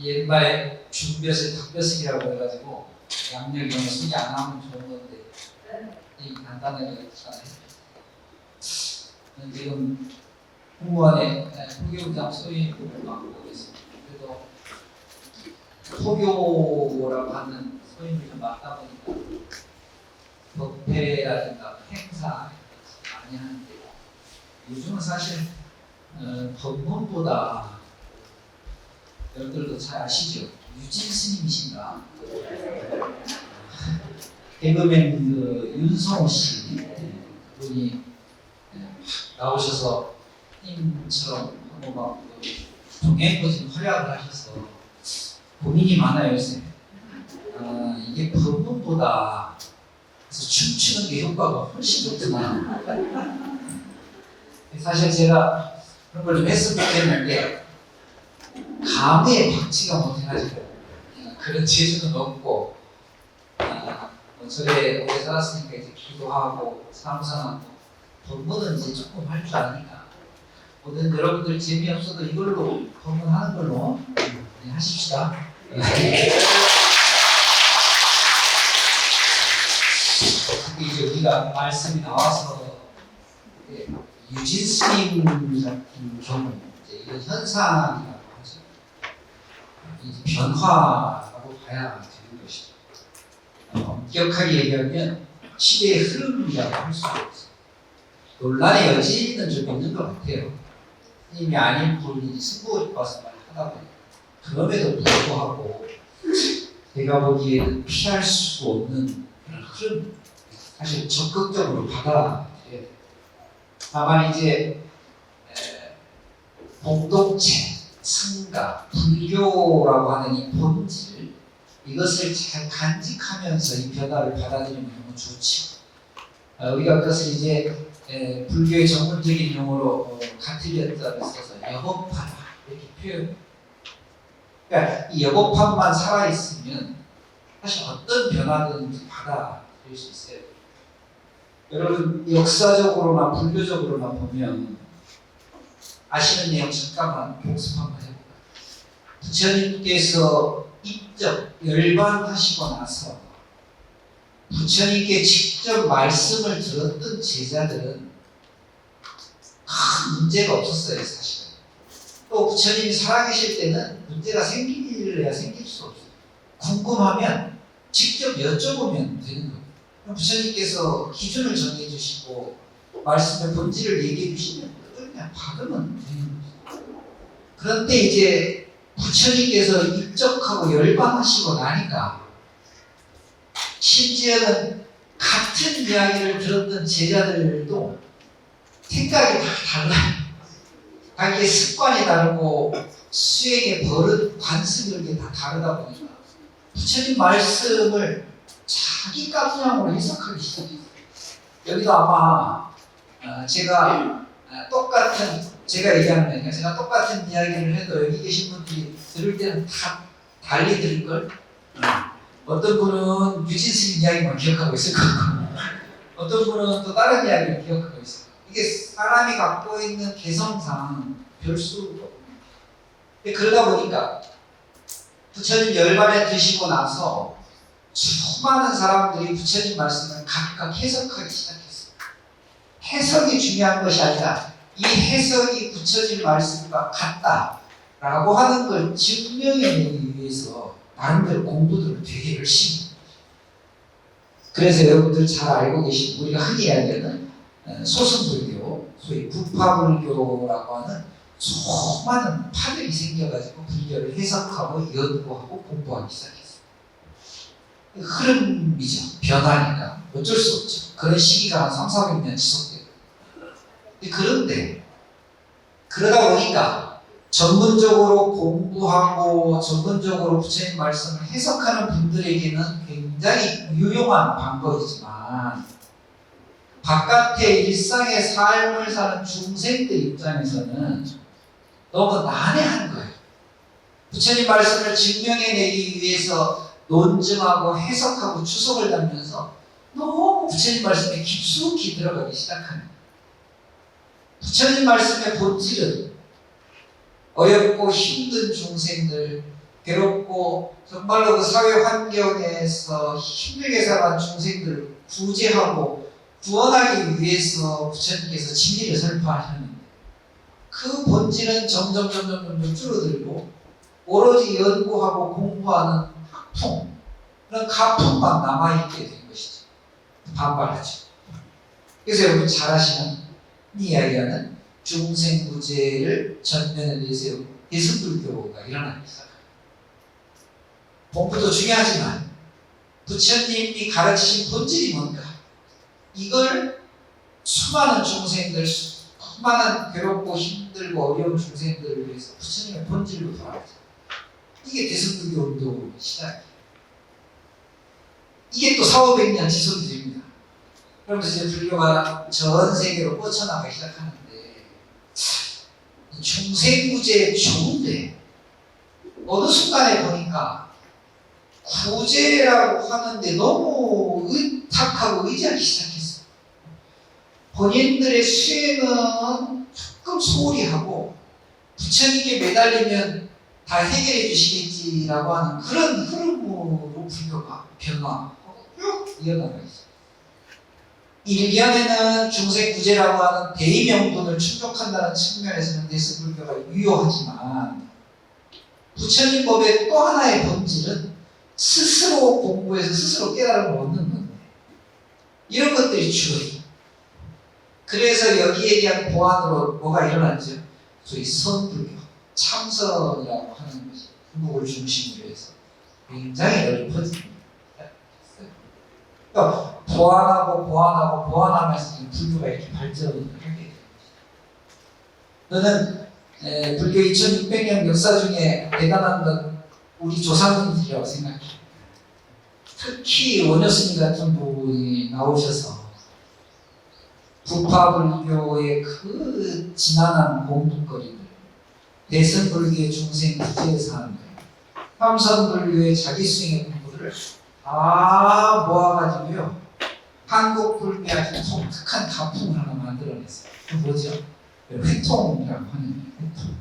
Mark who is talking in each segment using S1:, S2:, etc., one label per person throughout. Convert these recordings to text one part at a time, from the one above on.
S1: 옛말에 중벼슬, 닭벼슬이라고 해가지고 양념 이런 거 쓰지 안 하면 좋은 건데 이 간단하게 했잖아요. 지금 공무원의 포교부장 소위를 맡고 있습니다. 그래도 포교라고 하는 소임을 좀 맡다 보니까 법회라든가 행사 많이 하는데 요즘은 사실 법문보다 여러분들도 잘 아시죠? 유진 스님이신가? 개그맨 윤성호 씨 그분이 나오셔서 님처럼 하고 막 동행보진 활약을 하셔서 고민이 많아요 요새. 이게 법문보다 그래서 춤추는 게 효과가 훨씬 좋구나. 사실 제가 그런 걸 좀 했으면 좋겠는데 감에 박치가 못해가지고 그런 재주는 없고 뭐 저에 오래 살았으니까 이제 기도하고 사무사하고 법문은 이제 조금 할 줄 아니까 오늘 여러분들 재미없어도 이걸로 법문하는 걸로 하십시다. 이제 우리가 말씀이 나와서 유진 스님 같은 경우 이런 현상이라고 하죠. 변화라고 봐야 되는 것이죠. 엄격하게 얘기하면 시대의 흐름이라고 할 수가 없어요. 논란의 여지는 좀 있는 것 같아요. 스님이 아닌 분이 승부를 봐서 하다 보니까 그럼에도 불구하고 제가 보기에는 피할 수 없는 그런 흐름, 사실 적극적으로 받아들여야 돼요. 다만 이제 공동체, 성가, 불교라고 하는 이 본질, 이것을 잘 간직하면서 이 변화를 받아들이면 너무 좋죠. 우리가 그것을 이제 불교의 전문적인 용어로 가틀렸다고 써서 여법파다 이렇게 표현. 그러니까 이 여법파만 살아있으면 사실 어떤 변화든지 받아들일 수 있어요. 여러분 역사적으로나 불교적으로나 보면 아시는 내용 잠깐만 복습 한번 해볼까요? 부처님께서 입적 열반하시고 나서 부처님께 직접 말씀을 들었던 제자들은 큰 문제가 없었어요 사실은. 또 부처님이 살아계실 때는 문제가 생기려야 생길 수 없어요. 궁금하면 직접 여쭤보면 되는 거예요. 부처님께서 기준을 정해주시고 말씀의 본질을 얘기해 주시면 그냥 받으면 되는 거죠. 그런데 이제 부처님께서 입적하고 열반하시고 나니까 심지어는 같은 이야기를 들었던 제자들도 생각이 다 달라요. 자기의 습관이 다르고 수행의 버릇, 관습 이런 게 다 다르다 보니까 부처님 말씀을 자기 깜냥으로 해석하기 시작했어요. 여기도 아마 제가 똑같은, 제가 얘기하는 거니까 제가 똑같은 이야기를 해도 여기 계신 분들이 들을 때는 다 달리 들을걸? 어떤 분은 유진 스님 이야기만 기억하고 있을 거고 어떤 분은 또 다른 이야기를 기억하고 있을 거고 이게 사람이 갖고 있는 개성상 별 수가 없는. 그러다 보니까 부처님 열반에 드시고 나서 수많은 사람들이 부처님 말씀을 각각 해석하기 시작했어요. 해석이 중요한 것이 아니라 이 해석이 부처님 말씀과 같다라고 하는 걸 증명해내기 위해서 나름대로 공부들을 되게 열심히 해요. 그래서 여러분들 잘 알고 계신 우리가 흔히 이야기하는 소승불교, 소위 부파불교라고 하는 수많은 파들이 생겨가지고 불교를 해석하고 연구하고 공부하기 시작했어요. 흐름이죠. 변화니까 어쩔 수 없죠. 그런 시기가 한 300~400년 지속되고. 그런데 그러다 보니까 전문적으로 공부하고 전문적으로 부처님 말씀을 해석하는 분들에게는 굉장히 유용한 방법이지만 바깥의 일상의 삶을 사는 중생들 입장에서는 너무 난해한 거예요. 부처님 말씀을 증명해내기 위해서 논증하고 해석하고 추석을 담면서 너무 부처님 말씀에 깊숙이 들어가기 시작하는 거예요. 부처님 말씀의 본질은 어렵고 힘든 중생들, 괴롭고 정말로 그 사회 환경에서 힘들게 살아간 중생들을 구제하고 구원하기 위해서 부처님께서 진리를 설파하셨는데 그 본질은 점점 줄어들고 오로지 연구하고 공부하는 학풍, 그런 가풍만 남아있게 된 것이죠. 반발하죠. 그래서 여러분 잘 아시는 이야기하는 중생구제를 전면에 내세우고 예수불교가 일어납니다. 공부도 중요하지만 부처님이 가르치신 본질이 뭔가, 이걸 수많은 중생들, 수많은 괴롭고 힘들고 어려운 중생들을 위해서 부처님의 본질로 돌아가죠. 이게 대승불교 운동의 시작이에요. 이게 또 400~500년 지속이 됩니다. 그러면서 이제 불교가 전 세계로 뻗쳐나가기 시작하는데, 중생구제 좋은데 어느 순간에 보니까 구제라고 하는데 너무 의탁하고 의지하기 시작했어요. 본인들의 수행은 조금 소홀히 하고 부처님께 매달리면 다 해결해 주시겠지라고 하는 그런 흐름으로 불교가 변화하고 쭉 이어나가 있어요. 일견에는 중생구제라고 하는 대의명분을 충족한다는 측면에서는 대승불교가 유효하지만 부처님 법의 또 하나의 본질은 스스로 공부해서 스스로 깨달음을 얻는 건데 이런 것들이 주어요. 그래서 여기에 대한 보완으로 뭐가 일어났죠? 소위 선불교, 참선이라고 하는 것이 중국을 중심으로 해서 굉장히 넓어집니다. 그러니까 보완하면서 불교가 이렇게 발전을 하게 됩니다. 저는 불교 2600년 역사 중에 대단한 건 우리 조상님들이라고 생각해요. 특히 원효스님 같은 분이 나오셔서 부파불교의 그 지난한 공부거리들, 대승불교의 중생 구제의 사람들, 삼선불교의 자기수행의 공부들을 다 모아가지고요, 한국불교의 아주 독특한 가풍을 하나 만들어냈어요. 그 뭐죠? 회통이라고 하는 회통.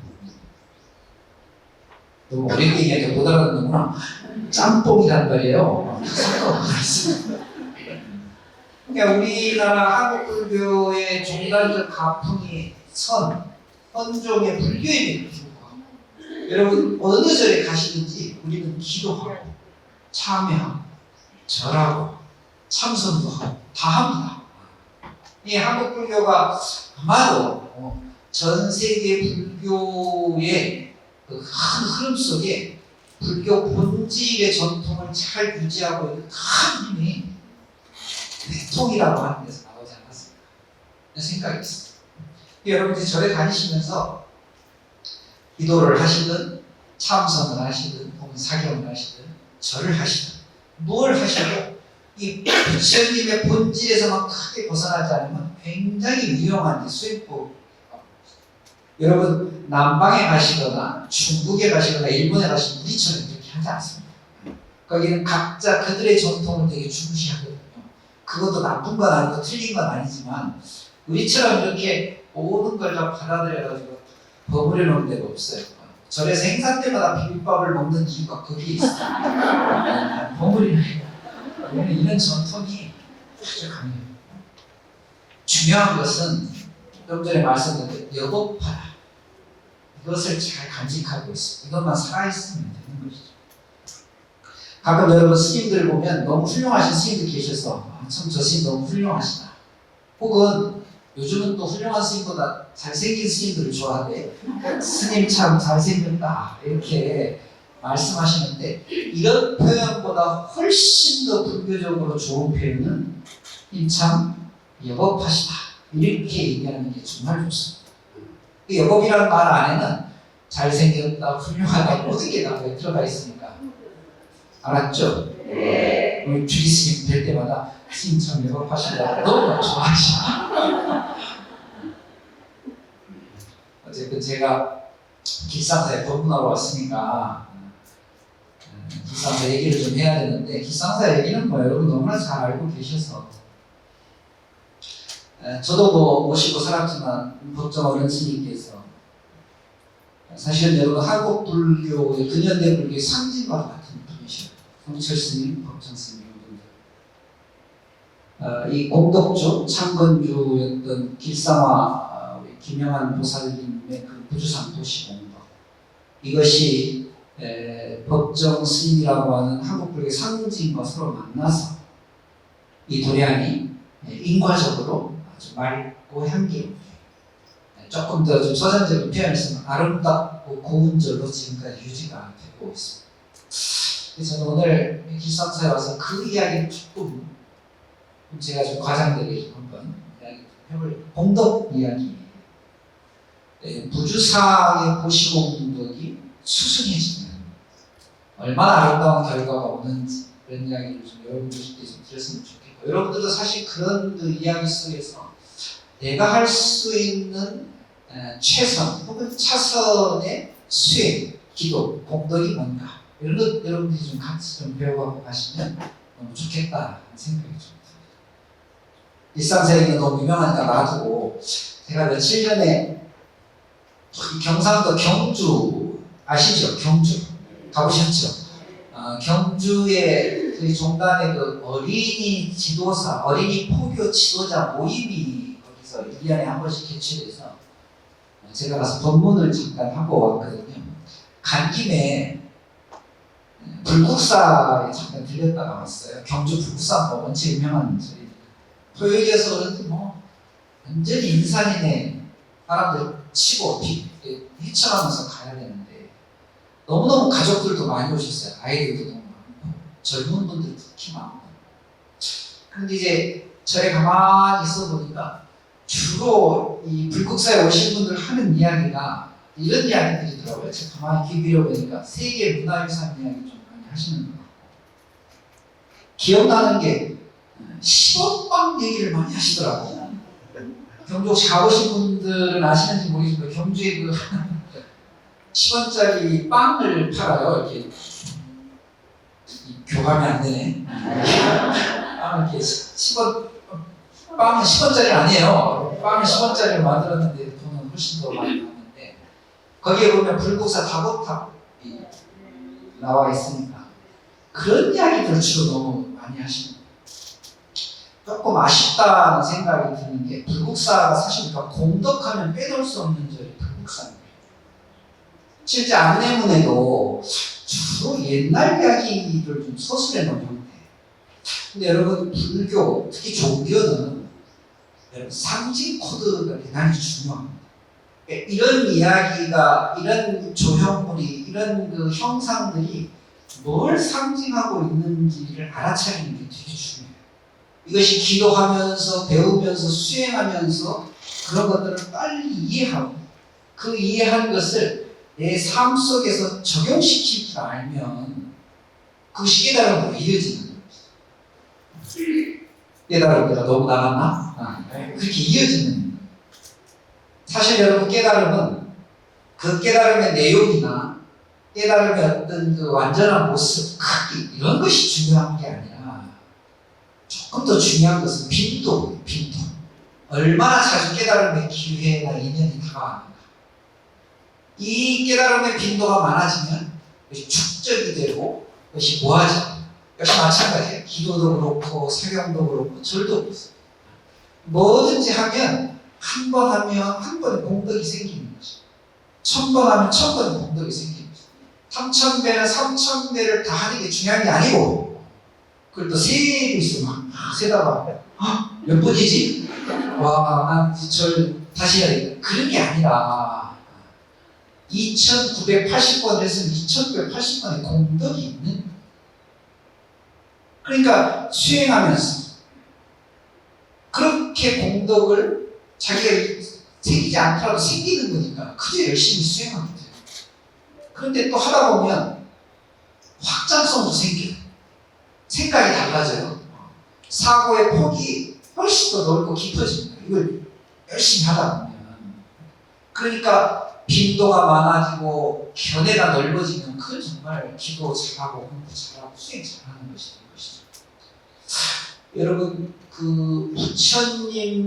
S1: 너무 어렵게 얘기하니까 못 알아듣는구나. 짬뽕이란 말이에요. 그러니까 우리나라 한국불교의 종단적 가풍이 선종의 불교임에도 불구하고 여러분 어느 절에 가시든지 우리는 기도하고 참여하고 절하고 참선도 하고 다 합니다. 이 한국불교가 아마도 전 세계 불교의 그 큰 흐름 속에 불교 본질의 전통을 잘 유지하고 있는 큰 힘이 회통이라고 하는 데서 나오지 않았을까 이런 생각이 있습니다. 여러분들이 절에 다니시면서 기도를 하시든 참선을 하시든 혹은 사경을 하시든 절을 하시든 뭘 하셔도 이 부처님의 본질에서만 크게 벗어나지 않으면 굉장히 유용한 수행법. 여러분 남방에 가시거나 중국에 가시거나 일본에 가시면 우리처럼 이렇게 하지 않습니다. 거기는 각자 그들의 전통을 되게 중시하거든요. 그것도 나쁜 건 아니고 틀린 건 아니지만 우리처럼 이렇게 모든 걸 다 받아들여가지고 버무려 놓은 데가 없어요. 절에서 행사 때마다 비빔밥을 먹는 이유가 거기에 있어요. 버무리는 우리는 이런 전통이 아주 강해요. 중요한 것은 좀 전에 말씀드린 여법하다. 이것을 잘 간직하고 있어. 이것만 살아있으면 되는 것이죠. 가끔 여러분 스님들 보면 너무 훌륭하신 스님들 계셔서 참 저 스님 너무 훌륭하시다. 혹은 요즘은 또 훌륭한 스님보다 잘생긴 스님들을 좋아하는데 스님 참 잘생겼다 이렇게 말씀하시는데 이런 표현보다 훨씬 더 불교적으로 좋은 표현은 참 여법하시다 이렇게 얘기하는 게 정말 좋습니다. 여법이라는 말 안에는 잘생겼다, 훌륭하다 모든 게 다 들어가 있으니까 알았죠? 네. 우리 주리 스님 뵐 때마다 스님 참 여법하시다 너무 좋아하시다. 어쨌든 제가 길상사에 법문하러 왔으니까 길상사 얘기를 좀 해야 되는데 길상사 얘기는 뭐 여러분 너무나 잘 알고 계셔서 저도 뭐 모시고 살았지만 법정 어른 스님께서 사실은 여러분 한국 불교의 근현대 불교의 상징과 같은 분이셔요. 성철 스님, 법정 스님 분들. 이 공덕주, 창건주였던 길상화 우리 김영환 보살님의 그 부주상 도시공덕, 이것이 법정 스님이라고 하는 한국 불교의 상징과 서로 만나서 이 도량이 인과적으로 아주 맑고 향기롭게, 조금 더 좀 서정적인 표현을 쓰면 아름답고 고운 절로 지금까지 유지가 되고 있습니다. 그래서 저는 오늘 길상사에 와서 그 이야기를 조금 제가 좀 과장되게 한번 이야기 해볼 공덕 이야기. 부주상의 보시공덕이 수승해지면 얼마나 아름다운 결과가 오는지, 그런 이야기를 좀 여러분들께 좀 들었으면 좋겠고, 여러분들도 사실 그런 그 이야기 속에서 내가 할 수 있는 최선 혹은 차선의 수행, 기도, 공덕이 뭔가, 이런 것 여러분들이 좀 같이 좀 배워가고 가시면 너무 좋겠다는 생각이 좀 듭니다. 일상세계가 너무 유명하니까 놔두고, 제가 며칠 전에 경상도 경주 아시죠? 경주 가보셨죠? 경주에 그 종단의 그 어린이 지도사, 어린이 포교 지도자 모임이 거기서 1년에 한 번씩 개최돼서 제가 가서 법문을 잠깐 하고 왔거든요. 간 김에 불국사에 잠깐 들렸다가 왔어요. 경주 불국사 뭐 원체 유명한 저희 토요일에서 그런데 뭐 완전히 인산이네. 사람들 치고 헤쳐가면서 가야 되는데 너무너무 가족들도 많이 오셨어요. 아이들도 너무 많고 젊은 분들 특히 많고. 근데 이제 저에 가만히 있어 보니까 주로 이 불국사에 오신 분들 하는 이야기가 이런 이야기들이더라고요. 제가 가만히 귀 기울여 보니까 세계 문화유산 이야기 좀 많이 하시는 것 같고, 기억나는 게 10원빵 얘기를 많이 하시더라고요. 경주 혹시 가보신 분들은 아시는지 모르겠지만 경주에 그 10원짜리 빵을 팔아요. 이렇게 교감이 안 되네. 빵을 이렇게 10원, 빵은 10원짜리 아니에요. 빵은 10원짜리를 만들었는데 돈은 훨씬 더 많이 나왔는데, 거기에 보면 불국사 다보탑이 나와 있으니까 그런 이야기들을 주로 너무 많이 하시는 거예요. 조금 아쉽다는 생각이 드는 게, 불국사가 사실 공덕하면 빼놓을 수 없는 절이 불국사입니다. 실제 안내문에도 주로 옛날 이야기를 좀 서술해 놓은 형태. 근데 여러분 불교, 특히 종교는 상징 코드가 대단히 중요합니다. 이런 이야기가, 이런 조형물이, 이런 그 형상들이 뭘 상징하고 있는지를 알아차리는 게 되게 중요해요. 이것이 기도하면서, 배우면서, 수행하면서 그런 것들을 빨리 이해하고, 그 이해한 것을 내 삶 속에서 적용시킬 줄 알면 그것이 깨달음으로 이어지는 겁니다. 깨달음 내가 너무 나갔나? 그렇게 이어지는 거예요. 사실 여러분 깨달음은 그 깨달음의 내용이나 깨달음의 어떤 그 완전한 모습, 크기, 이런 것이 중요한 게 아니라 조금 더 중요한 것은 빈도예요. 빈도. 얼마나 자주 깨달음의 기회나 인연이 다가왔는가. 이 깨달음의 빈도가 많아지면 그것이 축적이 되고 그것이 모아져요. 역시 마찬가지예요. 기도도 그렇고 사경도 그렇고 절도 그렇습니다. 뭐든지 하면 한 번 하면 한 번의 공덕이 생기는 거죠. 1000번 하면 1000번의 공덕이 생기는 거죠. 3000배는 3000배를 다 하는 게 중요한 게 아니고, 그걸 또 세고 있으면 세다가 몇 번이지? 와, 난 절 다시 해야 되겠다. 그런 게 아니라 2980번 했으면 2980번의 공덕이 있는 거예요. 그러니까 수행하면서 그렇게 공덕을 자기가 생기지 않더라도 생기는 거니까 그저 열심히 수행하면 돼요. 그런데 또 하다 보면 확장성도 생겨요. 생각이 달라져요. 사고의 폭이 훨씬 더 넓고 깊어집니다. 이걸 열심히 하다 보면. 그러니까 빈도가 많아지고 견해가 넓어지면 그건 정말 기도 잘하고 공부 잘하고 수행 잘하는 것이죠. 여러분 그 부처님께서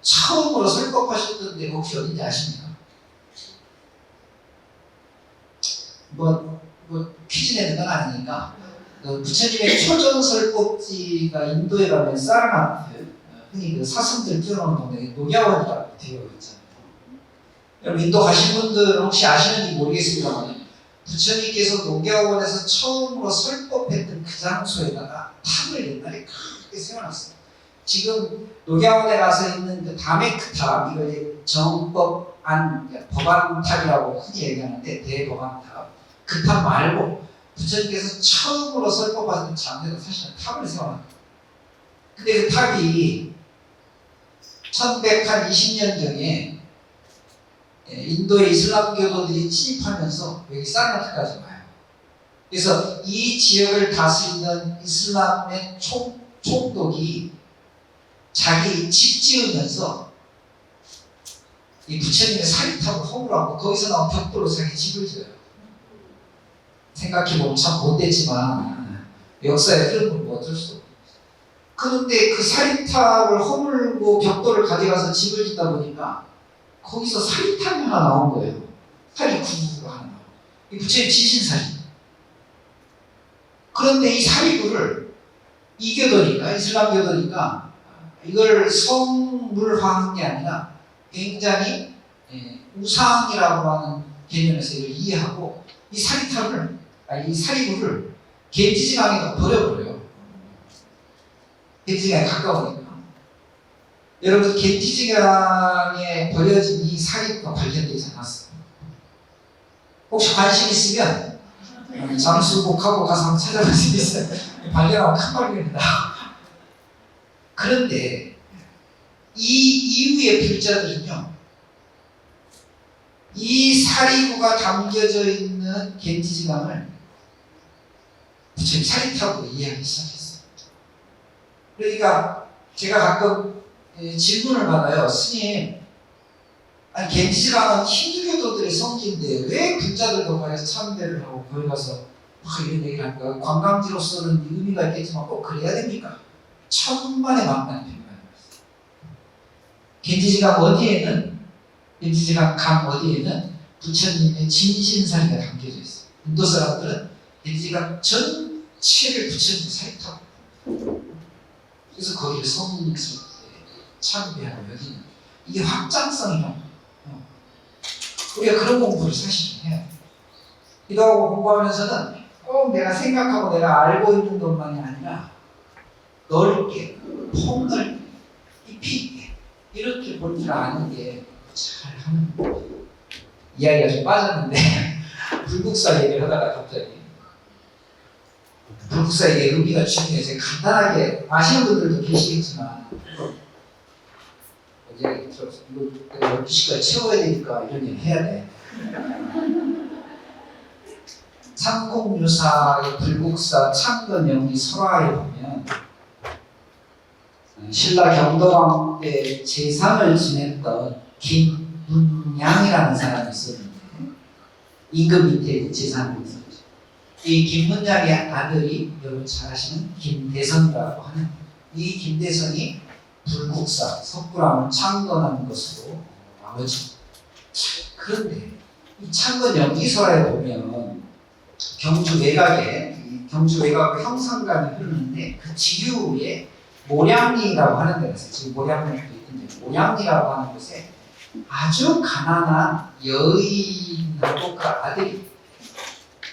S1: 처음으로 설법하셨던 데가 혹시 어딘지 아십니까? 뭐 퀴즈 내는 건 아니니까 부처님의 초전설법지가 인도에 가면 사라나트, 흔히 그 사슴들 뛰어노는 동네 녹야원이라고 되어 있잖아요. 여러분 인도 가신 분들 혹시 아시는지 모르겠습니다만 부처님께서 녹야원에서 처음으로 설법했던 그 장소에다가 탑을 옛날에 크게 세워놨어요. 지금 녹야원에 가서 있는 그 다메크탑, 이거 이제 법안탑이라고 흔히 얘기하는데 대법안탑, 그 탑 말고 부처님께서 처음으로 설법하셨던 장소에다 사실은 탑을 세워놨어요. 근데 그 탑이 1120년경에 인도의 이슬람교도들이 침입하면서 여기 사르나트까지 와요. 그래서 이 지역을 다스리는 이슬람의 총독이 자기 집 지으면서 이 부처님의 사리탑을 허물하고 거기서 나온 벽돌로 자기 집을 지어요. 생각해보면 참 못됐지만 역사의 흐름은 뭐 어쩔 수 없어요. 그런데 그 사리탑을 허물고 벽돌을 가져가서 집을 짓다 보니까 거기서 사리탑이 하나 나온 거예요. 사리구가 하나 나온 거예요. 이 부처님 지신사리. 그런데 이 사리구를 이교도니까, 이슬람교도니까 이걸 성물화한 게 아니라 굉장히 우상이라고 하는 개념에서 이걸 이해하고 이 사리구를 겐지지강에다 버려버려요. 겐지지강에 가까우니까. 여러분 겐지지강에 버려진 이 사리구가 발견되지 않았어요. 혹시 관심 있으면 잠수복하고 가서 한번 찾아볼 수 있어요. 발견하면 큰 발견입니다. 그런데 이 이후의 불자들은요, 이 사리구가 담겨져 있는 겐지지강을 부처님 사리탑으로 이해하기 시작했어요. 그러니까 제가 가끔 질문을 받아요. 스님, 아니 겐지지강은 힌두교도들의 성지인데 왜 불자들도 가서 참배를 하고 거기 가서 막 이런 얘기를 할까? 관광지로서는 의미가 있겠지만 꼭 그래야 됩니까? 천만의 만만의 변화가 있어요. 겐지지강 강 어디에는 부처님의 진신사리가 담겨져 있어요. 인도 사람들은 겐지지강 전체를 부처님 사리타고, 그래서 거기를 성스럽게 참배하고 여기는 이게 확장성이라고. 우리가 그런 공부를 사실은 해야 돼요. 기도하고 공부하면서는 꼭 내가 생각하고 내가 알고 있는 것만이 아니라 넓게, 폭넓게, 깊이 있게 이렇게 볼 줄 아는 게 잘하는 거예요. 이야기가 좀 빠졌는데 불국사 얘기를 하다가 갑자기 불국사 얘기의 의미가 중요해서 간단하게 아시는 분들도 계시겠지만 어제 이거 12시까지 채워야 되니까 이런 얘기 해야 돼. 삼국유사의 불국사 창건영리 설화에 보면 신라 경덕왕 때 제상을 지냈던 김문양이라는 사람이 있었는데 임금 밑에 제상을 있었죠. 이 김문양의 아들이 여러분 잘 아시는 김대선이라고 하는, 이 김대선이 불국사 석굴암을 창건한 것으로 나머지. 그런데 이 창건 영기설에 보면 경주 외곽으로 형산강이 흐르는데 그 지류에 모량리라고 하는 데가 있어요. 지금 모량리도 있는데 모량리라고 하는 곳에 아주 가난한 여인하고 그 아들이,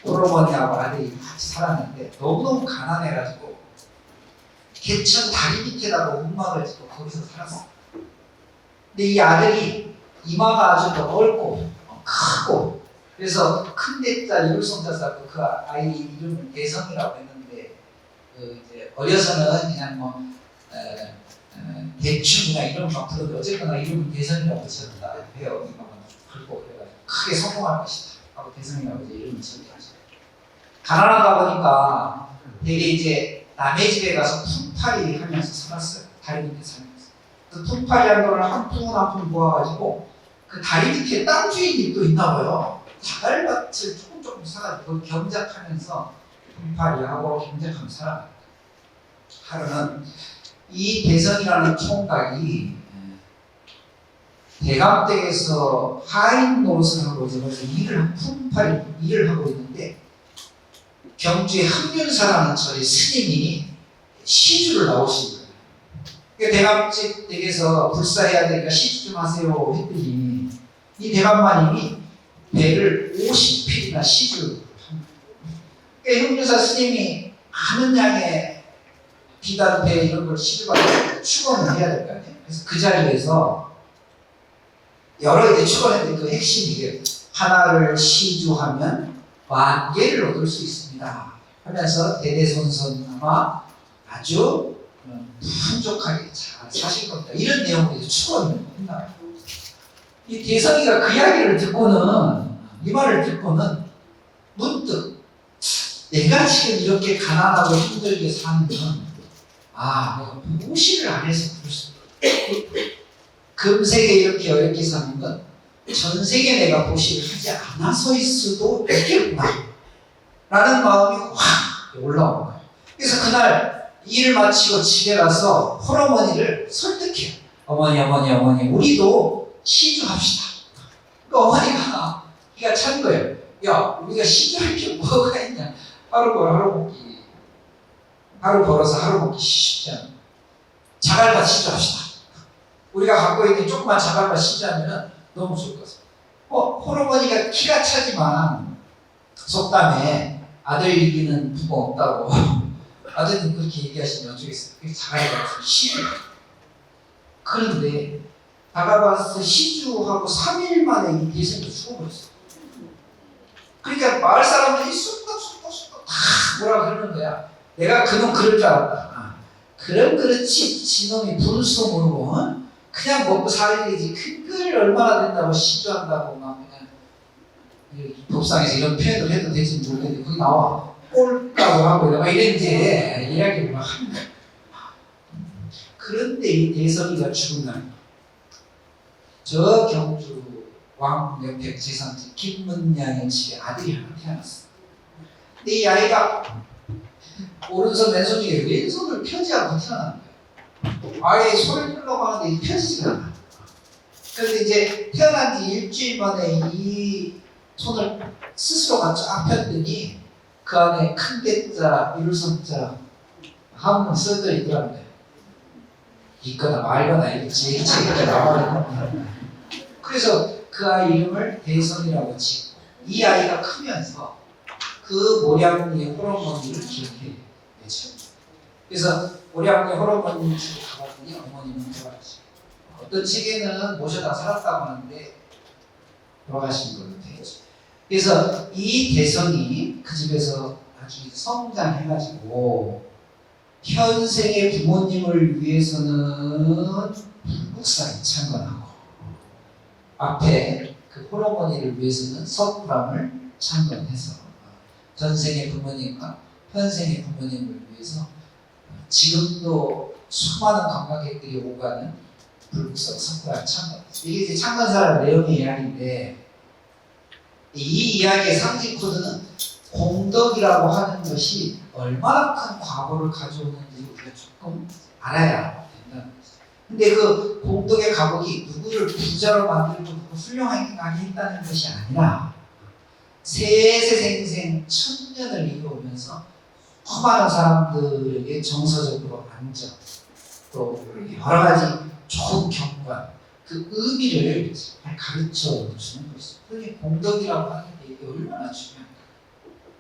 S1: 오로머니하고 아들이 같이 살았는데 너무너무 가난해가지고 개천 다리 밑에다가 움막을 짓고 거기서 살았어요. 근데 이 아들이 이마가 아주 넓고 크고, 그래서 큰 대자 이룰성자 쌓고 그 아이 이름을 대성이라고 했는데 이제 어려서는 그냥 뭐 대충 그냥 이름 막 불러도 어쨌거나 이름은 대성이라고 붙였다 해요. 이마가 굵고 그래가지고 크게 성공할 것이다 하고 대성이라고 이제 이름을 지었다. 가난하다 보니까 되게 이제 남의 집에 가서 품팔이 하면서 살았어요. 다리 밑에 살면서. 그 품팔이 한 거를 한 푼 한 푼 모아가지고 그 다리 밑에 땅 주인이 또 있나 봐요. 자갈밭을 조금 사가지고 경작하면서 품팔이하고 경작하면서 살아가요. 하루는 이 대선이라는 총각이 대감댁에서 하인 노릇을 하고 있어서 일을 품팔이 일을 하고 있는데 경주에 흥륜사라는 절의 스님이 시주를 나오신 거예요. 그러니까 대감댁에서 불사해야 되니까 시주 좀 하세요 했더니 이 대감마님이 배를 50필이나 시주를 합니다. 그러니까 흥륜사 스님이 많은 양의 비단 배 이런 걸 시주받아서 축원을 해야 될 거 아니에요. 그래서 그 자리에서 여러 개 축원했는데 그 핵심이 이게 하나를 시주하면 만개를 얻을 수 있습니다 하면서 대대손손 아주 풍족하게 잘 사실 겁니다. 이런 내용으로 축원을 했나. 이 대성이가 그 이야기를 듣고는 이 말을 듣고는 문득 내가 지금 이렇게 가난하고 힘들게 사는 건 내가 보시를 안 해서 그럴 수 있다. 금세계 이렇게 어렵게 사는 건 전 세계 내가 보시를 하지 않아서일 수도 있겠구나 라는 마음이 확 올라온 거예요. 그래서 그날 일을 마치고 집에 가서 홀어머니를 설득해요. 어머니 우리도 시주합시다. 그러니까 어머니가 기가 찬 거예요. 야 우리가 시주할 게 뭐가 있냐. 하루 벌어 하루 먹기. 하루 벌어서 하루 먹기 쉽지 않아. 자갈밭 시주합시다. 우리가 갖고 있는 조그만 자갈밭 시주하면 너무 좋을 것 같아요. 홀어머니가 키가 차지만 속담에 아들 이기는 부모 없다고 아들은 그렇게 얘기하시면 어쩌겠어요. 그게 자갈밭 시주. 그런데 자갈밭을 시주하고 3일 만에 이 대성이 죽어버렸어요. 그러니까 마을 사람들이 쑥덕 다 뭐라 그러는 거야. 내가 그놈 그럴 줄 알았다. 그럼 그렇지 지놈이 부르스도 모르고 그냥 먹고 살리지 그걸 얼마나 된다고 시주한다고 막 그냥 법상에서 이런 표현을 해도 될지 모르겠는데 거기 나와 꼴까고 하고 막 이런 이제 이야기를 막 하는 거야. 그런데 이 대성이가 죽은 날 저 경주 왕 옆에 재산지 김문양의 집에 아들이 하나 태어났어. 근데 이 아이가 오른손 왼손 중에 왼손을 펴지 않고 태어난 거예요. 아예 손을 펴려고 하는데 이 펴지지가 않아. 그런데 이제 태어난 지 일주일 만에 이 손을 스스로가 쫙 폈더니 그 안에 큰 대자, 일성자 한문 써져 있더랍니다. 있거나 말거나 이렇게 제일 나와요. 그래서 그 아이 이름을 대성이라고 짓고 이 아이가 크면서 그 모량리의 홀어머니를 기억해 내죠. 그래서 모량리의 홀어머니 집에 가봤더니 어머니는 돌아가시고 어떤 책에는 모셔다 살았다고 하는데 돌아가신 걸로 되죠. 그래서 이 대성이 그 집에서 나중에 성장해가지고 현생의 부모님을 위해서는 불국사에 창건하고 앞에 그 홀어머니를 위해서는 석굴암을 창건해서 전생의 부모님과 현생의 부모님을 위해서 지금도 수많은 관광객들이 오가는 불국사 석굴암 창건. 이게 이제 창건사의 내용의 이야기인데 이 이야기의 상징 코드는 공덕이라고 하는 것이 얼마나 큰 과거를 가져오는지 우리가 조금 알아야 된다는 거죠. 근데 그 공덕의 과거이 누구를 부자로 만들고 훌륭하게 했다는 것이 아니라 세세생생 천년을 이루면서 수많은 사람들에게 정서적으로 안정 또 여러 가지 좋은 경관 그 의미를 잘 가르쳐 주는 것이죠. 그게 공덕이라고 하는 게 얼마나 중요한가.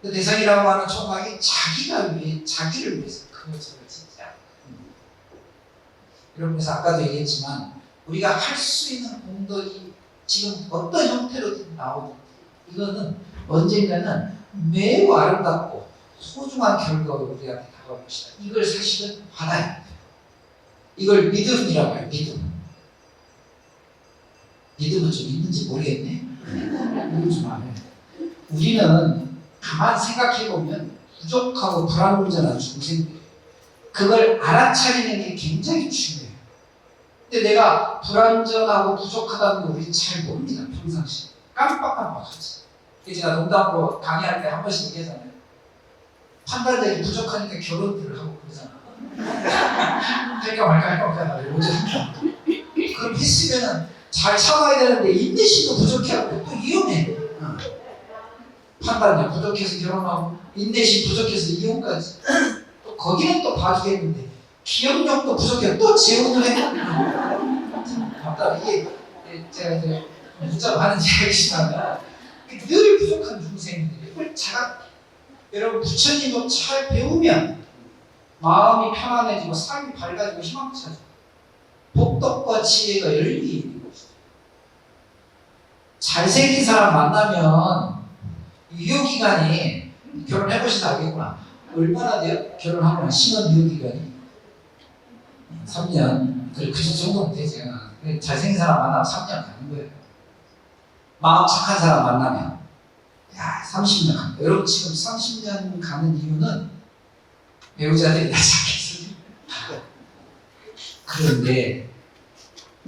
S1: 그 대상이라고 하는 총각이 자기를 위해서 그것을 진짜. 그러면서 아까도 얘기했지만 우리가 할 수 있는 공덕이 지금 어떤 형태로든 나오든 이거는 언젠가는 매우 아름답고 소중한 결과가 우리한테 다가올 것이다. 이걸 사실은 받아야 돼요. 이걸 믿음이라고 해요. 믿음은 좀 있는지 모르겠네. 믿음 좀 안 해요. 우리는 가만 생각해보면 부족하고 불완전한 중생들 그걸 알아차리는 게 굉장히 중요해요. 근데 내가 불완전하고 부족하다는 걸 우리 잘 모릅니다. 평상시에 깜빡깜빡하지. 제가 농담으로 강의할 때 한 번씩 얘기하잖아요. 판단력이 부족하니까 결혼들을 하고 그러잖아. 할까 말까 요즘 그럼 했으면은 잘 참아야 되는데 인내심도 부족해갖고 또 이혼해. 판단력 부족해서 결혼하고 인내심 부족해서 이혼까지. 또 거기는 또 봐주겠는데 기억력도 부족해 또 재혼을 해. 맞다. 이게 제가 이제 문자로 하는 이야기지만 늘 부족한 중생들이 이걸 여러분 부처님을 잘 배우면 마음이 편안해지고 삶이 밝아지고 희망차죠. 복덕과 지혜가 열리게 있는 것이죠. 잘생긴 사람 만나면 유효기간이 결혼해보시면 알겠구나. 얼마나 돼요? 결혼하면 신혼 유효기간이 3년. 그 정도면 되죠. 잘생긴 사람 만나면 3년 가는 거예요. 마음 착한 사람 만나면 30년 가는 거예요. 여러분 지금 30년 가는 이유는 배우자들이 다 착해서. 그런데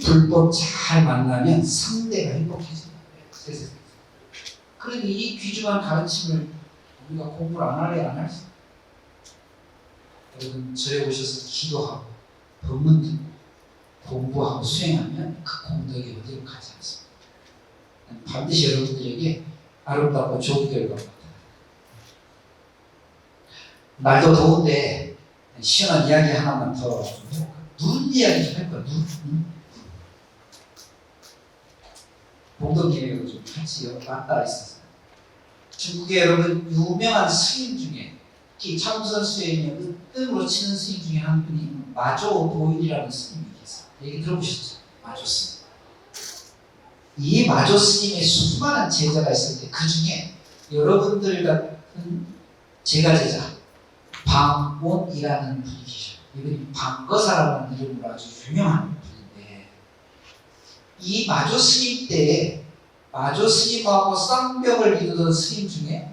S1: 불법 잘 만나면 상대가 행복해진다. 세상에. 그러니 이 귀중한 가르침을 우리가 공부를 안 할래 안 할 수. 여러분 저에 오셔서 기도하고 법문 듣고 공부하고 수행하면 그 공덕이 어디로 가지 않습니다. 반드시 여러분들에게 아름답고 좋은 결과가 나타납니다. 날도 더운데 시원한 이야기 하나만 더 좀 해볼까요? 눈 이야기 좀 해볼까요? 눈? 봉덕기회가 좀 같이 맞닿아 있었어요. 중국에 여러분 유명한 스님 중에 특히 참선 수행에 으뜸으로 치는 스님 중에 한 분이 마조보일이라는 스님이 계세요. 얘기 들어보셨죠? 마조 스님. 이 마조 스님의 수많은 제자가 있을 때 그 중에 여러분들 같은 제자 방온이라는 분이 계셔요. 이분이 방거사라는 이름으로 아주 유명한 분인데 이 마조 스님 때에 마조 스님하고 쌍벽을 이루던 스님 중에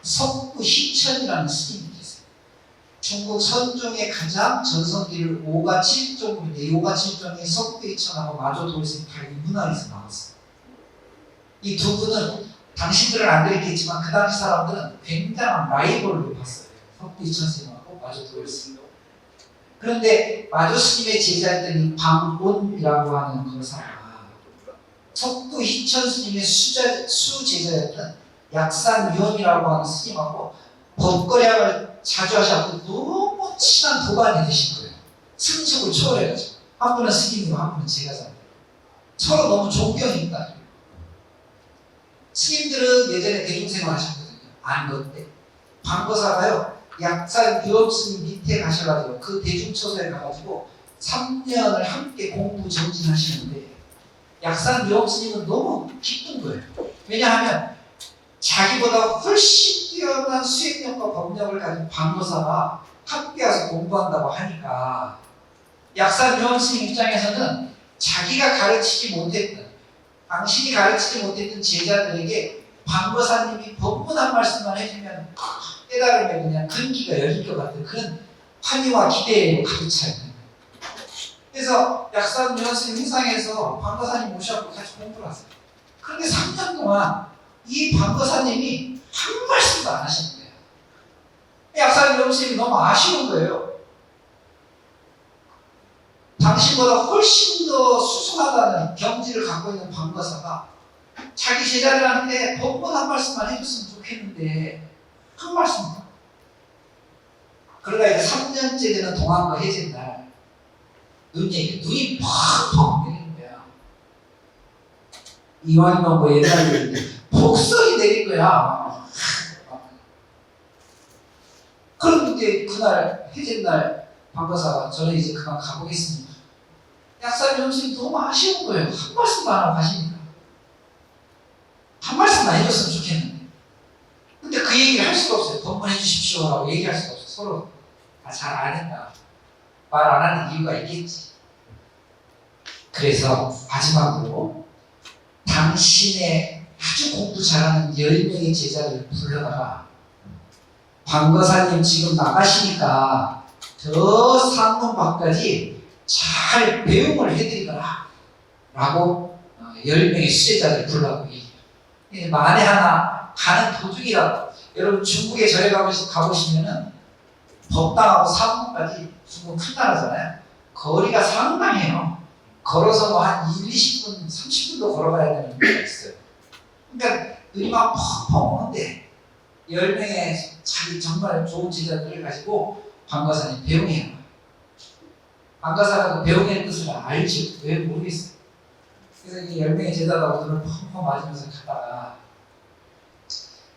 S1: 석구희천이라는 스님이 계세요. 중국 선종의 가장 전성기를 5가 7종인데 이 5가 7종이 석구희천하고 마조 돌스님 다 문화에서 나왔어요. 이 두 분은 당신들은 안 들었겠지만 그 당시 사람들은 굉장한 라이벌로 봤어요. 석구희천 스님하고 마조 돌스님. 그런데 마조 스님의 제자였던 이 방온이라고 하는 거사가 석구희천 스님의 수제자였던 약산위원이라고 하는 스님하고 법거량을 자주 하셔서 너무 친한 도반이 되신 거예요. 승식을 초월해가지고 한 분은 스님이고 한 분은 제자잖아요. 서로 너무 존경이 있다. 스님들은 예전에 대중생활 하셨거든요. 안거 때 방거사가요 약산위원 스님 밑에 가셔가지고 그 대중처소에 가가지고 3년을 함께 공부 정진하시는데 약산위원 스님은 너무 기쁜 거예요. 왜냐하면 자기보다 훨씬 뛰어난 수행력과 법력을 가진 방거사가 함께 와서 공부한다고 하니까 약산위원 스님 입장에서는 자기가 가르치지 못했던 당신이 가르치지 못했던 제자들에게 방거사님이 법문 한 말씀만 해주면 깨달음에 그냥 근기가 열릴 것 같은 그런 환희와 기대에 가득 차 있는 거예요. 그래서 약산위원 스님 회상에서 방거사님 모셔서 같이 공부를 하세요. 그런데 3년 동안 이 방거사님이 한 말씀도 안 하시는 거예요. 약산위원 스님이 너무 아쉬운 거예요. 당신보다 훨씬 더 수승하다는 경지를 갖고 있는 방거사가 자기 제자들한테 법문 한 말씀만 해줬으면 좋겠는데 한 말씀도. 그러다 이제 3년째 되는 동안과 해제 날 눈이 팍팍 내리는 거야. 이왕이면 뭐 옛날에 폭설이 내린 거야. 그런데 그날 해제 날 방거사가 저는 이제 그만 가보겠습니다. 약사님 선생님 너무 아쉬운 거예요. 한 말씀도 안 하고 가시니까. 한 말씀만 해줬으면 좋겠는데. 근데 그 얘기를 할 수가 없어요. 법문해 주십시오 라고 얘기할 수가 없어요. 서로 잘 아니까 말 안 하는 이유가 있겠지. 그래서 마지막으로 당신의 아주 공부 잘하는 10명의 제자를 불러다가 방거사님 지금 나가시니까 저 상문 밖까지 잘 배웅을 해드리거라 라고 10명의 수제자들 불러가고 얘기해요. 만에 하나 가는 도중이라도 여러분 중국에 절에 가보시면은 법당하고 상문까지 중국 큰 나라잖아요. 거리가 상당해요. 걸어서 뭐 한 20분, 30분도 걸어가야 되는 데가 있어요. 그러니까 눈이 막 펑펑 오는데 10명의 자기 정말 좋은 제자들을 가지고 방과사님 배웅해요. 방과사가 배웅의 뜻을 알죠. 왜 모르겠어요. 그래서 이 10명의 제자들하고 눈을 펑펑 맞으면서 가다가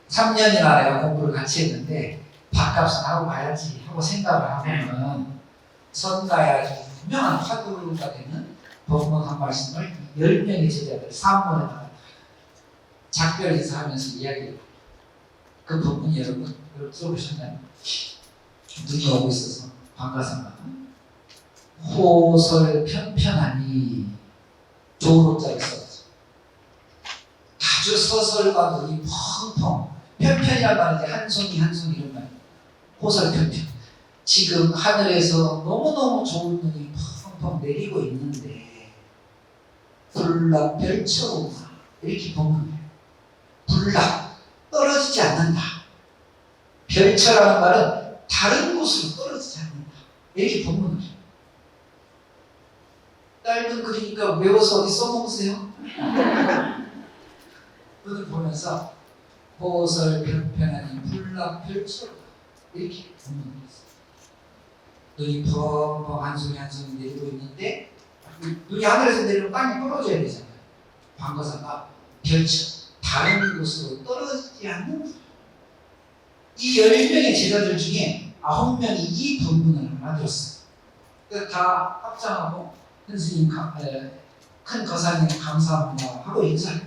S1: 3년이나 내가 공부를 같이 했는데 밥값은 하고 가야지 하고 생각을 하고는 선가에 아주 유명한 화두가 되는 법문 한 말씀을 10명의 제자들 사문에다가 작별 인사하면서 이야기해요. 그 법문 여러분 들어보셨나요? 눈이 오고 있어서 방과사가 호설 편편하니 좋은 호자를 써서 아주 서설과 눈이 펑펑 편편이란 말은 이제 한 송이 한 송이 이런 말 호설 편편 지금 하늘에서 너무너무 좋은 눈이 펑펑 내리고 있는데 불락 별처로구나 이렇게 보면 불락 떨어지지 않는다. 별처라는 말은 다른 곳으로 떨어지지 않는다. 이렇게 본문을 해요. 짧은 글이니까 외워서 어디 써먹으세요. 눈을 보면서 호설 편편하니 불락 별처로다. 이렇게 본문을 했어요. 눈이 펑펑 한 송이 한 송이 내리고 있는데 눈이 하늘에서 내리면 땅에 떨어져야 되잖아요. 방과사가 별처 다른 곳으로 떨어지지 않는 이 10명의 제자들 중에 9명이 이 본문을 만들었어요. 그래서 다 합장하고 큰 스님, 큰 거사님 감사합니다 하고 인사해요.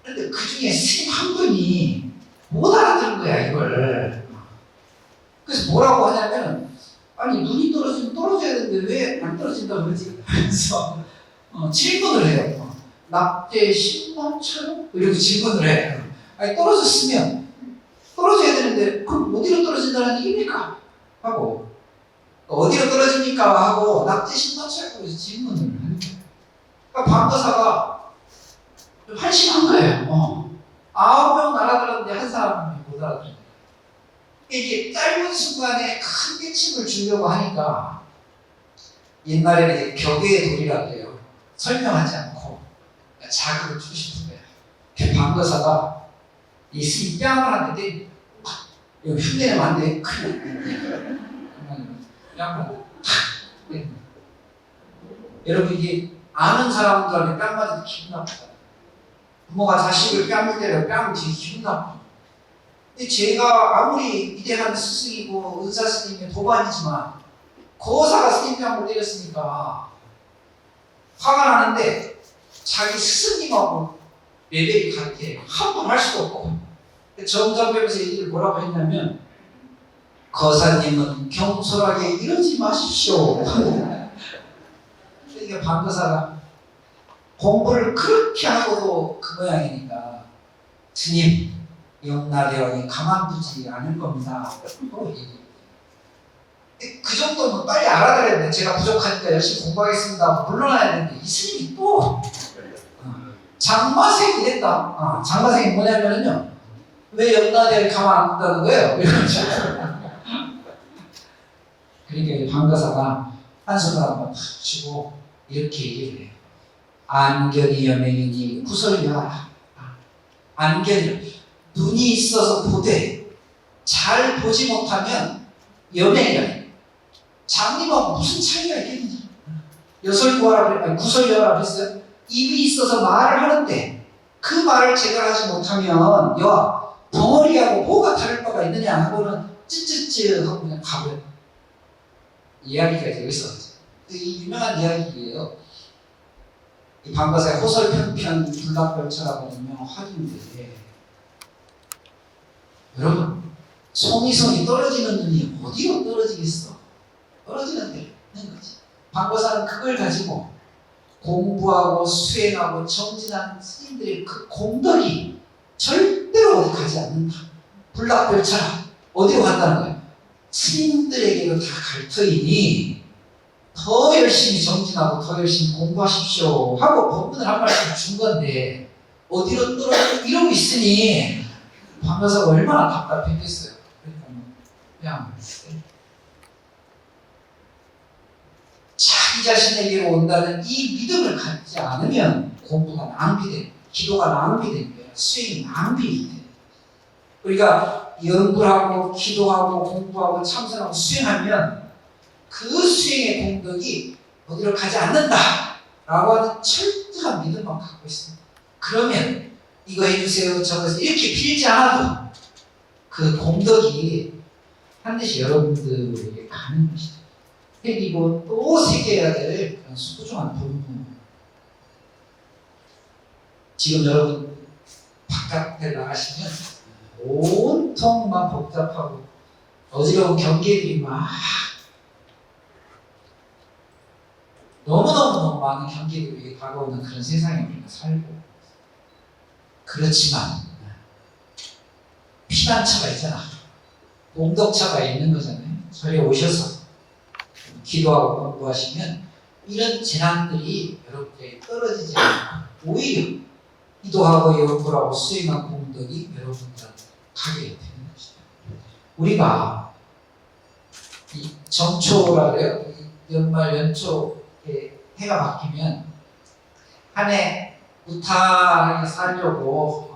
S1: 그런데 그 중에 스님 한 분이 못 알아들은 거야 이걸. 그래서 뭐라고 하냐면 아니 눈이 떨어지면 떨어져야 되는데 왜 안 떨어진다고 그러지? 그래서 질문을 해요. 낙제 신망처럼? 이렇게 질문을 해요. 아니 떨어졌으면 떨어져야 되는데 그럼 어디로 떨어진다는 얘기입니까? 하고 어디로 떨어집니까? 하고 낙제 신망처럼 해서 질문을 하는 거예요. 그러니까 방과사가 좀 한심한 거예요. 9명 알아들었는데 한 사람이 못 알아들어요. 이게 짧은 순간에 큰 깨침을 주려고 하니까 옛날에는 격의 돌이라고 해요. 설명하지 않고 자극을 주고 싶은 거예요. 그 방과사가 이 스님 뺨을 한대 때리고 여기 흉내내면 안 돼. 큰일 뺨을 여러분 이게 아는 사람들한테 뺨 맞아도 기분 나쁘다. 부모가 자식을 뺨을 때려 뺨을 되게 기분 나쁘다. 근데 제가 아무리 위대한 스승이고 의사 스님의 도반이지만 거사가 스님 뺨을 때렸으니까 화가 나는데 자기 스승님하고 레벨이 같아. 함부로 할 수도 없고. 정답에서 얘기를 뭐라고 했냐면 거사님은 경솔하게 이러지 마십시오. 그러니까 방과사가 공부를 그렇게 하고도 그 모양이니까 스님 영나대왕이 가만두지 않을 겁니다. 그 정도면 빨리 알아들어야 되는데 제가 부족하니까 열심히 공부하겠습니다. 물러나야 되는데 이 스님이 또 장마생이 됐다. 장마생이 뭐냐면요 왜 영나대왕이 가만 안 둔다는 거예요? 이러죠. 그러니까 방과사가 한손을 한번 탁 치고 이렇게 얘기를 해요. 안견이 여맹이니 구설여라. 안견이 눈이 있어서 보되 잘 보지 못하면 여맹이야. 장님하고 무슨 차이가 있겠느냐. 구설여라 했어요. 입이 있어서 말을 하는데 그 말을 제대로 하지 못하면 야 덩어리하고 뭐가 다를 바가 있느냐 하고는 찌찌찌 하고 그냥 가버려요. 이야기가 이제 여기서 이 유명한 이야기예요. 이 방과사의 호설 편편 불락별처라고 하는 유명한 화두인데 여러분 송이송이 떨어지는 눈이 어디로 떨어지겠어? 떨어지는 데로 있는 거지. 방과사는 그걸 가지고 공부하고 수행하고 정진한 스님들의 그 공덕이 절대로 어디 가지 않는다. 불락별처럼 어디로 간다는 거예요? 스님들에게도 다 갈 터이니 더 열심히 정진하고 더 열심히 공부하십시오 하고 법문을 한 말씀 준 건데 어디로 떨어지고 이러고 있으니 방과사가 얼마나 답답했겠어요. 그러니까 그냥 자기 자기 자신에게로 온다는 이 믿음을 갖지 않으면 공부가 낭비돼, 기도가 낭비된 거야. 수행이 낭비돼. 우리가 연구를 하고 기도하고 공부하고 참선하고 수행하면 그 수행의 공덕이 어디로 가지 않는다라고 하는 철저한 믿음만 갖고 있습니다. 그러면 이거 해주세요, 저거 이렇게 빌지 않아도 그 공덕이 반드시 여러분들에게 가는 것이죠. 새기고 또 새겨야 될 그런 소중한 본분. 지금 여러분 바깥에 나가시면 온통 막 복잡하고 어지러운 경계들이 막 너무너무 많은 경계들이 다가오는 그런 세상에 우리가 살고, 그렇지만 피난처가 있잖아. 공덕처가 있는 거잖아요. 저희 오셔서 기도하고 공부하시면 이런 재난들이 여러분에게 떨어지지 않고 오히려 기도하고 연구하고 수행한 공덕이 여러분들한테 가게 되는 것이다. 우리가 이 정초라 그래요. 연말 연초에 해가 바뀌면 한 해 무탈하게 살려고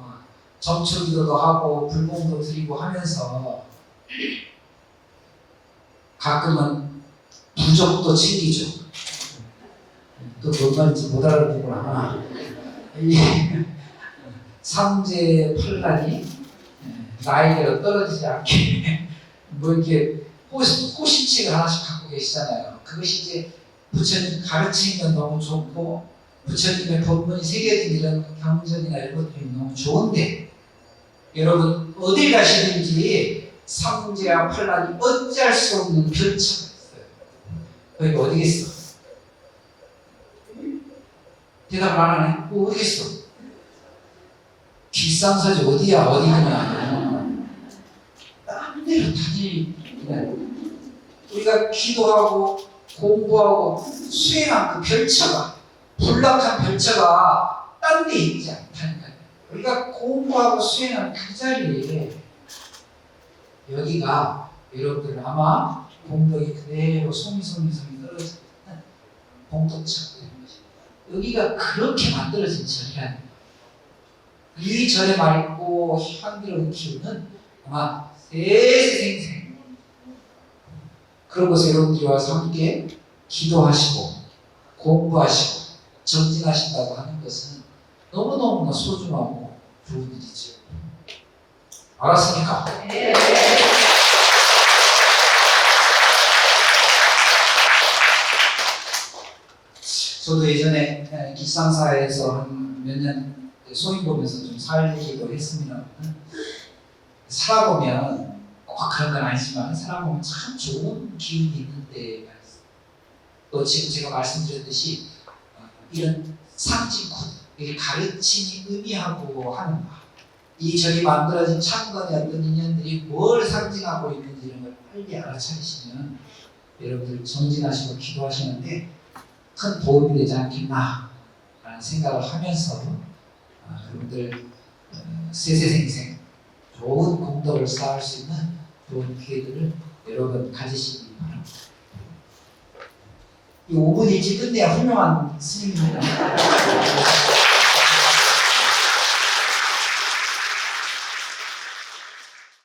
S1: 정초기도도 하고 불공도 드리고 하면서 가끔은 부적도 챙기죠. 또 뭔 말인지 못 알아듣구나. 이 삼재 팔란이 나이대로 떨어지지 않게 뭐 이렇게 호신책을 하나씩 갖고 계시잖아요. 그것이 이제 부처님 가르치면 너무 좋고 부처님의 법문이 새겨진 이런 경전이나 이런 것들이 너무 좋은데, 여러분 어딜 가시든지 삼재와 팔란이 어찌할 수 없는 별처가 있어요. 거기가 어디겠어? 대답을 안 하네. 어디겠어? 뒷상사지 어디야? 어디 그냥 딴 데로 다니는, 우리가 기도하고 공부하고 수행한 그 별처가, 불락한 별처가 딴 데 있지 않다니까요. 우리가 공부하고 수행한 그 자리에 여기가 여러분들 아마 공덕이 그대로 소미소미 떨어지는 공덕처가 되는 것입니다. 여기가 그렇게 만들어진 절이라는 거예요. 이 절에 맑고 향기로운 기운은 아마 세세생생 그런 곳에 여러분들이 와서 함께 기도하시고 공부하시고 정진하신다고 하는 것은 너무너무나 소중하고 좋은 일이죠. 알았습니까? 네. 저도 예전에 기상사에서 한 몇 년 소인 보면서 좀 살기도 했습니다. 살아보면 꼭 그런 건 아니지만 살아보면 참 좋은 기운이 있는 때가 있어요. 또 지금 제가 말씀드렸듯이 이런 상징코, 가르침이 의미하고 하는 바, 이 절이 만들어진 창건의 어떤 인연들이 뭘 상징하고 있는지 이런 걸 빨리 알아차리시면 여러분들 정진하시고 기도하시는데 큰 도움이 되지 않겠나 라는 생각을 하면서 여러분들 세세생생 좋은 공덕을 쌓을 수 있는 좋은 기회들을 여러분 가지시기 바랍니다. 이 5분 일찍 끝내야 훌륭한 스님입니다.